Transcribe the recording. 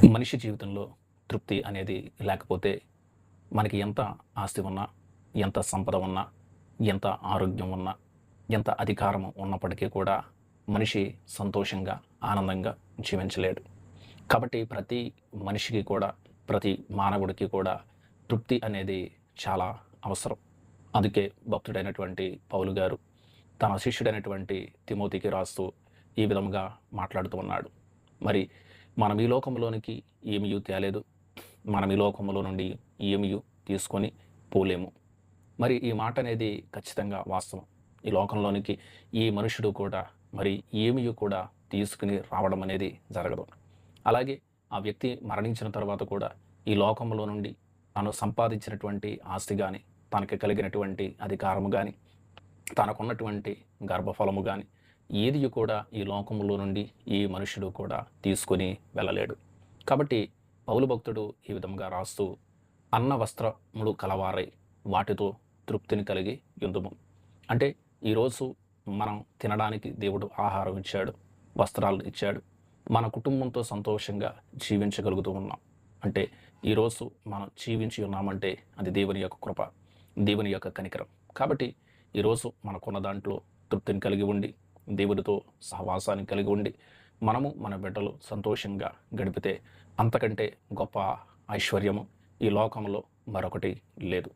మనిషి జీవితంలో తృప్తి అనేది లేకపోతే మనకి ఎంత ఆస్తి ఉన్నా, ఎంత సంపద ఉన్నా, ఎంత ఆరోగ్యం ఉన్నా, ఎంత అధికారం ఉన్నప్పటికీ కూడా మనిషి సంతోషంగా, ఆనందంగా జీవించలేడు. కాబట్టి ప్రతి మనిషికి కూడా, ప్రతి మానవుడికి కూడా తృప్తి అనేది చాలా అవసరం. అందుకే భక్తుడైనటువంటి పౌలు గారు తన శిష్యుడైనటువంటి తిమోతికి రాస్తూ ఈ విధంగా మాట్లాడుతూ ఉన్నాడు. మరి మనం ఈ లోకంలోనికి ఏమీయూ తేలేదు. మనం ఈ లోకంలో నుండి ఏమీయూ తీసుకొని పోలేము. మరి ఈ మాట అనేది ఖచ్చితంగా వాస్తవం. ఈ లోకంలోనికి ఈ మనుషుడు కూడా మరి ఏమీయూ కూడా తీసుకుని రావడం అనేది జరగదు. అలాగే ఆ వ్యక్తి మరణించిన తర్వాత కూడా ఈ లోకంలో నుండి తను సంపాదించినటువంటి ఆస్తి గాని, తనకి కలిగినటువంటి అధికారము గాని, తనకున్నటువంటి గర్భఫలము గాని ఏది కూడా ఈ లోకములో నుండి ఈ మనుషుడు కూడా తీసుకొని వెళ్ళలేడు. కాబట్టి పౌలు భక్తుడు ఈ విధంగా రాస్తూ అన్న వస్త్రములు కలవారై వాటితో తృప్తిని కలిగి యుందుము. అంటే ఈరోజు మనం తినడానికి దేవుడు ఆహారం ఇచ్చాడు, వస్త్రాలు ఇచ్చాడు. మన కుటుంబంతో సంతోషంగా జీవించగలుగుతూ ఉన్నాం. అంటే ఈరోజు మనం జీవించి ఉన్నామంటే అది దేవుని యొక్క కృప, దేవుని యొక్క కనికరం. కాబట్టి ఈరోజు మనకున్న దాంట్లో తృప్తిని కలిగి ఉండి, దేవుడితో సహవాసాన్ని కలిగి ఉండి, మనము మన బిడ్డలు సంతోషంగా గడిపితే అంతకంటే గొప్ప ఐశ్వర్యము ఈ లోకంలో మరొకటి లేదు.